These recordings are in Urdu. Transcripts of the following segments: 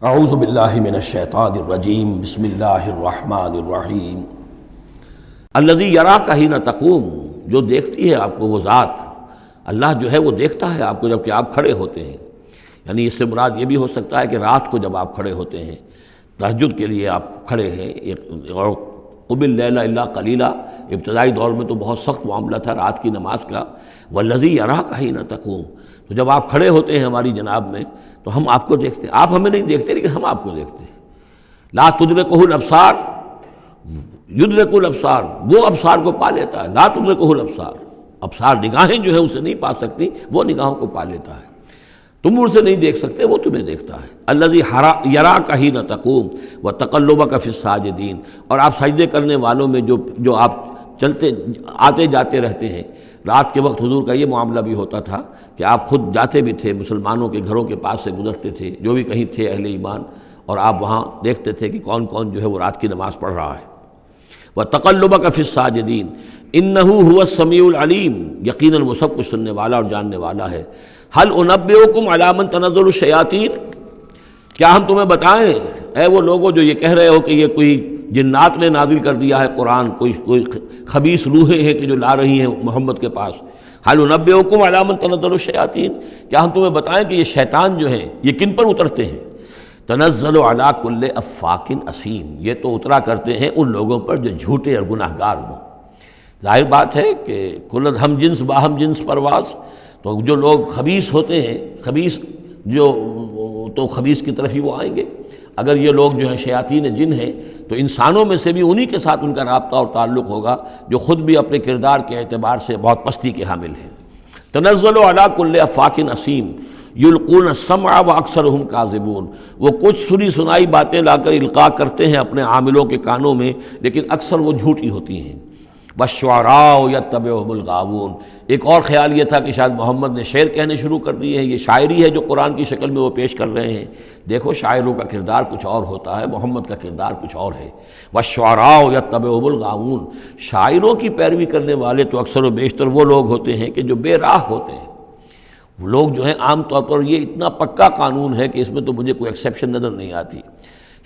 اعوذ باللہ من الشیطان الرجیم بسم اللہ الرحمن الرحیم الذی یراک حین تقوم، جو دیکھتی ہے آپ کو وہ ذات اللہ جو ہے وہ دیکھتا ہے آپ کو جب کہ آپ کھڑے ہوتے ہیں. یعنی اس سے مراد یہ بھی ہو سکتا ہے کہ رات کو جب آپ کھڑے ہوتے ہیں، تہجد کے لیے آپ کھڑے ہیں. اور قم اللیل الا قلیلا ابتدائی دور میں تو بہت سخت معاملہ تھا رات کی نماز کا. والذی یراک حین تقوم، تو جب آپ کھڑے ہوتے ہیں ہماری جناب میں تو ہم آپ کو دیکھتے ہیں. آپ ہمیں نہیں دیکھتے لیکن ہم آپ کو دیکھتے ہیں. لا تدرکہ الابصار یدرک الابصار، وہ ابصار کو پا لیتا ہے. لا تدرکہ الابصار، ابصار نگاہیں جو ہے اسے نہیں پا سکتی، وہ نگاہوں کو پا لیتا ہے. تم اسے نہیں دیکھ سکتے، وہ تمہیں دیکھتا ہے. الذی یراک حین تقوم وتقلبک فی الساجدین، اور آپ سجدے کرنے والوں میں جو آپ چلتے آتے جاتے رہتے ہیں. رات کے وقت حضور کا یہ معاملہ بھی ہوتا تھا کہ آپ خود جاتے بھی تھے، مسلمانوں کے گھروں کے پاس سے گزرتے تھے جو بھی کہیں تھے اہل ایمان، اور آپ وہاں دیکھتے تھے کہ کون کون جو ہے وہ رات کی نماز پڑھ رہا ہے. وَتَقَلُّبَكَ فِي السَّاجِدِينَ إِنَّهُ هُوَ السَّمِيعُ الْعَلِيمُ، یقیناً وہ سب کچھ سننے والا اور جاننے والا ہے. هَلْ أُنَبِّئُكُمْ عَلَىٰ مَنْ تَنَزَّلُ الشَّيَاطِينُ، کیا ہم تمہیں بتائیں اے وہ لوگوں جو یہ کہہ رہے ہو کہ یہ کوئی جنات نے نازل کر دیا ہے قرآن، کوئی خبیث روحیں ہیں کہ جو لا رہی ہیں محمد کے پاس. هَلْ أُنَبِّئُكُمْ عَلَىٰ مَنْ تَنَزَّلُ الشَّيَاطِينُ، کیا ہم تمہیں بتائیں کہ یہ شیطان جو ہیں یہ کن پر اترتے ہیں. تنزل علی کل افاک اسیم، یہ تو اترا کرتے ہیں ان لوگوں پر جو جھوٹے اور گناہ گار ہوں. ظاہر بات ہے کہ کل ہم جنس باہم جنس پرواز، تو جو لوگ خبیث ہوتے ہیں، خبیث جو تو خبیث کی طرف ہی وہ آئیں گے. اگر یہ لوگ جو ہیں شیاطین جن ہیں تو انسانوں میں سے بھی انہی کے ساتھ ان کا رابطہ اور تعلق ہوگا جو خود بھی اپنے کردار کے اعتبار سے بہت پستی کے حامل ہیں. تنزل علی کل افاک اسیم یلقون السمع واکثرهم کاذبون، وہ کچھ سنی سنائی باتیں لا کر القاء کرتے ہیں اپنے عاملوں کے کانوں میں لیکن اکثر وہ جھوٹی ہوتی ہیں. والشعراء یتبعهم الغاوون، ایک اور خیال یہ تھا کہ شاید محمد نے شعر کہنے شروع کر دیے ہیں، یہ شاعری ہے جو قرآن کی شکل میں وہ پیش کر رہے ہیں. دیکھو شاعروں کا کردار کچھ اور ہوتا ہے، محمد کا کردار کچھ اور ہے. والشعراء یتبعهم الغاوون، شاعروں کی پیروی کرنے والے تو اکثر و بیشتر وہ لوگ ہوتے ہیں کہ جو بے راہ ہوتے ہیں. وہ لوگ جو ہیں عام طور پر، یہ اتنا پکا قانون ہے کہ اس میں تو مجھے کوئی ایکسیپشن نظر نہیں آتی.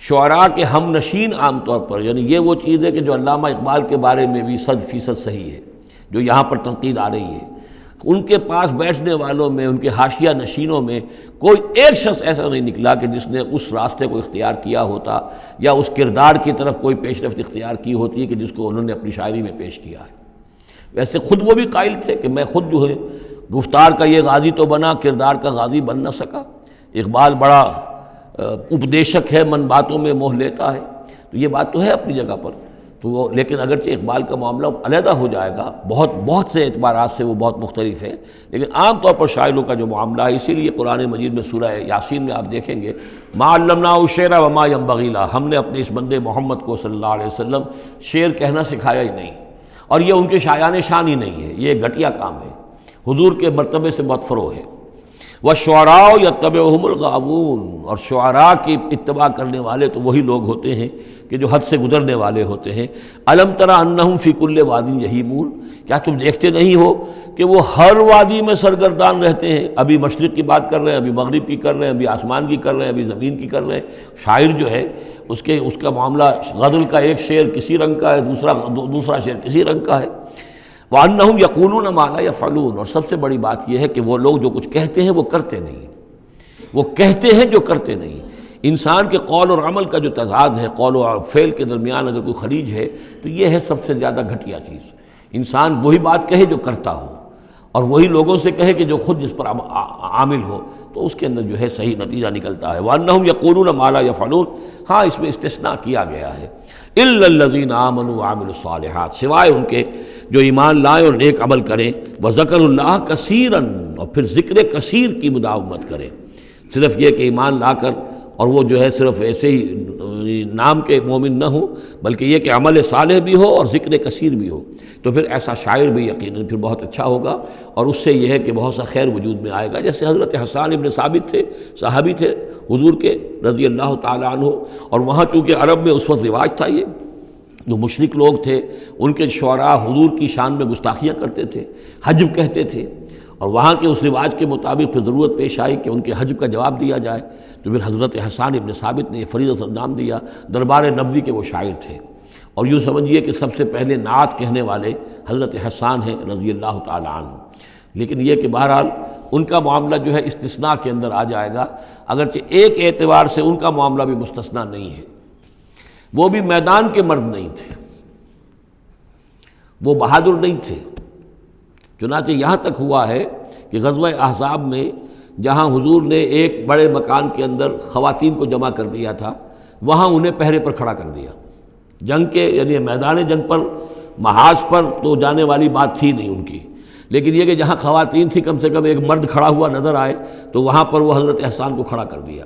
شعراء کے ہم نشین عام طور پر، یعنی یہ وہ چیز ہے کہ جو علامہ اقبال کے بارے میں بھی 100% صحیح ہے، جو یہاں پر تنقید آ رہی ہے. ان کے پاس بیٹھنے والوں میں، ان کے حاشیہ نشینوں میں کوئی ایک شخص ایسا نہیں نکلا کہ جس نے اس راستے کو اختیار کیا ہوتا یا اس کردار کی طرف کوئی پیش رفت اختیار کی ہوتی ہے کہ جس کو انہوں نے اپنی شاعری میں پیش کیا ہے. ویسے خود وہ بھی قائل تھے کہ میں خود جو ہے گفتار کا یہ غازی تو بنا، کردار کا غازی بن نہ سکا. اقبال بڑا اپدیشک ہے، من باتوں میں موہ لیتا ہے، تو یہ بات تو ہے اپنی جگہ پر. تو وہ لیکن اگرچہ اقبال کا معاملہ علیحدہ ہو جائے گا، بہت سے اعتبارات سے وہ بہت مختلف ہے، لیکن عام طور پر شاعروں کا جو معاملہ ہے، اسی لیے قرآن مجید میں سورہ یاسین میں آپ دیکھیں گے ما علمناہ الشعر وما ينبغی لہ، ہم نے اپنے اس بندے محمد کو صلی اللہ علیہ وسلم شعر کہنا سکھایا ہی نہیں، اور یہ ان کے شایان شان ہی نہیں ہے، یہ گھٹیا کام ہے، حضور کے مرتبے سے بہت فروغ ہے. والشعراء یتبعهم الغاوون، اور شعراء کی اتباع کرنے والے تو وہی لوگ ہوتے ہیں کہ جو حد سے گزرنے والے ہوتے ہیں. الم تر انہم فی کل واد یہیمون، کیا تم دیکھتے نہیں ہو کہ وہ ہر وادی میں سرگردان رہتے ہیں. ابھی مشرق کی بات کر رہے ہیں، ابھی مغرب کی کر رہے ہیں، ابھی آسمان کی کر رہے ہیں، ابھی زمین کی کر رہے ہیں. شاعر جو ہے اس کا معاملہ غزل کا ایک شعر کسی رنگ کا ہے، دوسرا شعر کسی رنگ کا ہے. وَأَنَّهُمْ يَقُولُونَ مَا لَا يَفْعَلُونَ، اور سب سے بڑی بات یہ ہے کہ وہ لوگ جو کچھ کہتے ہیں وہ کرتے نہیں، وہ کہتے ہیں جو کرتے نہیں. انسان کے قول اور عمل کا جو تضاد ہے، قول و فعل کے درمیان اگر کوئی خلیج ہے تو یہ ہے سب سے زیادہ گھٹیا چیز. انسان وہی بات کہے جو کرتا ہو، اور وہی لوگوں سے کہے کہ جو خود جس پر عامل ہو، تو اس کے اندر جو ہے صحیح نتیجہ نکلتا ہے. وَأَنَّهُمْ يَقُولُونَ مَا لَا يَفْعَلُونَ، ہاں اس میں استثناء کیا گیا ہے. إِلَّا الَّذِينَ آمَنُوا وَعَمِلُوا الصَّالِحَاتِ، سوائے ان کے جو ایمان لائیں اور نیک عمل کریں. وَذَكَرُوا اللَّهَ كَثِيرًا، اور پھر ذکر کثیر کی مداومت کریں. صرف یہ کہ ایمان لا کر اور وہ جو ہے صرف ایسے ہی نام کے مومن نہ ہو، بلکہ یہ کہ عمل صالح بھی ہو اور ذکر کثیر بھی ہو، تو پھر ایسا شاعر بھی یقیناً پھر بہت اچھا ہوگا، اور اس سے یہ ہے کہ بہت سا خیر وجود میں آئے گا. جیسے حضرت حسان ابن ثابت تھے، صحابی تھے حضور کے رضی اللہ تعالیٰ عنہ، اور وہاں چونکہ عرب میں اس وقت رواج تھا، یہ جو مشرک لوگ تھے ان کے شعراء حضور کی شان میں گستاخیاں کرتے تھے، حجب کہتے تھے، اور وہاں کے اس رواج کے مطابق پھر ضرورت پیش آئی کہ ان کے حج کا جواب دیا جائے، تو پھر حضرت حسان ابن ثابت نے یہ فریضہ سرانجام دیا۔ دربار نبوی کے وہ شاعر تھے، اور یوں سمجھیے کہ سب سے پہلے نعت کہنے والے حضرت حسان ہیں رضی اللہ تعالی عنہ۔ لیکن یہ کہ بہرحال ان کا معاملہ جو ہے استثناء کے اندر آ جائے گا، اگرچہ ایک اعتبار سے ان کا معاملہ بھی مستثنیٰ نہیں ہے، وہ بھی میدان کے مرد نہیں تھے، وہ بہادر نہیں تھے۔ چنانچہ یہاں تک ہوا ہے کہ غزوہ احزاب میں جہاں حضور نے ایک بڑے مکان کے اندر خواتین کو جمع کر دیا تھا، وہاں انہیں پہرے پر کھڑا کر دیا۔ جنگ کے یعنی میدان جنگ پر محاذ پر تو جانے والی بات تھی نہیں ان کی، لیکن یہ کہ جہاں خواتین تھی کم سے کم ایک مرد کھڑا ہوا نظر آئے تو وہاں پر وہ حضرت احسان کو کھڑا کر دیا۔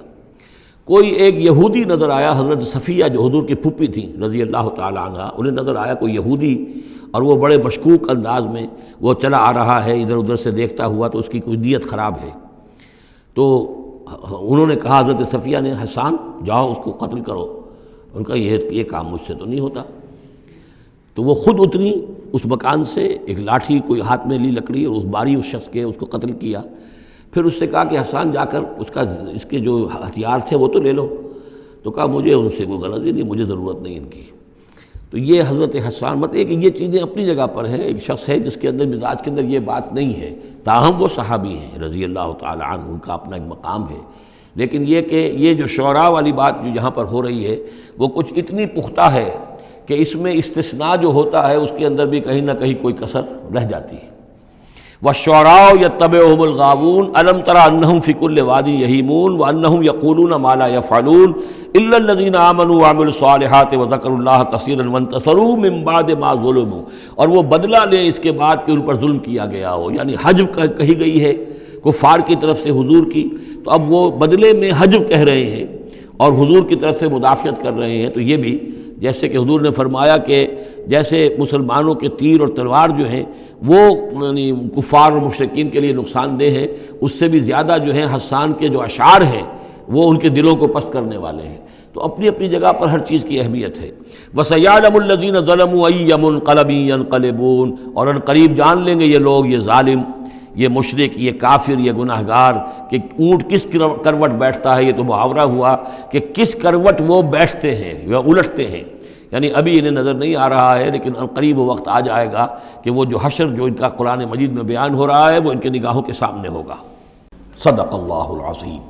کوئی ایک یہودی نظر آیا، حضرت صفیہ جو حضور کی پھوپھی تھیں رضی اللہ تعالی عنہ، انہیں نظر آیا کوئی یہودی، اور وہ بڑے مشکوک انداز میں وہ چلا آ رہا ہے ادھر ادھر سے دیکھتا ہوا، تو اس کی کوئی نیت خراب ہے۔ تو انہوں نے کہا، حضرت صفیہ نے، حسان جاؤ اس کو قتل کرو۔ ان کا یہ کام مجھ سے تو نہیں ہوتا۔ تو وہ خود اتری اس مکان سے، ایک لاٹھی کوئی ہاتھ میں لی لکڑی، اور اس باری اس شخص کے اس کو قتل کیا۔ پھر اس سے کہا کہ حسان جا کر اس کے جو ہتھیار تھے وہ تو لے لو۔ تو کہا مجھے ان سے کوئی غرض ہی نہیں، مجھے ضرورت نہیں ان کی۔ تو یہ حضرت حسان مطلب کہ یہ چیزیں اپنی جگہ پر ہیں، ایک شخص ہے جس کے اندر مزاج کے اندر یہ بات نہیں ہے، تاہم وہ صحابی ہیں رضی اللہ تعالی عنہ، ان کا اپنا ایک مقام ہے۔ لیکن یہ کہ یہ جو شعراء والی بات جو یہاں پر ہو رہی ہے وہ کچھ اتنی پختہ ہے کہ اس میں استثناء جو ہوتا ہے اس کے اندر بھی کہیں نہ کہیں کوئی کسر رہ جاتی ہے۔ وَالشُّعَرَاءُ يَتَّبِعُهُمُ الْغَاوُونَ أَلَمْ تَرَ أَنَّهُمْ فِي كُلِّ وَادٍ يَهِيمُونَ وَأَنَّهُمْ يَقُولُونَ مَا لَا يَفْعَلُونَ إِلَّا الَّذِينَ آمَنُوا وَعَمِلُوا الصَّالِحَاتِ وَذَكَرُوا اللَّهَ كَثِيرًا وَانتَصَرُوا مِن بَعْدِ مَا ظُلِمُوا، اور وہ بدلہ لیں اس کے بعد کہ ان پر ظلم کیا گیا ہو، یعنی حجب کہی گئی ہے کفار کی طرف سے حضور کی، تو اب وہ بدلے میں حجب کہہ رہے ہیں اور حضور کی طرف سے مدافعت کر رہے ہیں۔ تو یہ بھی جیسے کہ حضور نے فرمایا کہ جیسے مسلمانوں کے تیر اور تلوار جو ہیں وہ یعنی کفار اور مشرکین کے لیے نقصان دہ ہے، اس سے بھی زیادہ جو ہے حسان کے جو اشعار ہیں وہ ان کے دلوں کو پست کرنے والے ہیں۔ تو اپنی اپنی جگہ پر ہر چیز کی اہمیت ہے۔ وَسَيَعْلَمُ الَّذِينَ ظَلَمُوا أَيَّ مُنقَلَبٍ يَنقَلِبُونَ، اور ان قریب جان لیں گے یہ لوگ، یہ ظالم، یہ مشرک، یہ کافر، یہ گناہگار، کہ اونٹ کس کروٹ بیٹھتا ہے۔ یہ تو محاورہ ہوا کہ کس کروٹ وہ بیٹھتے ہیں یا الٹتے ہیں، یعنی ابھی انہیں نظر نہیں آ رہا ہے، لیکن قریب وہ وقت آ جائے گا کہ وہ جو حشر جو ان کا قرآن مجید میں بیان ہو رہا ہے وہ ان کے نگاہوں کے سامنے ہوگا۔ صدق اللہ العظیم۔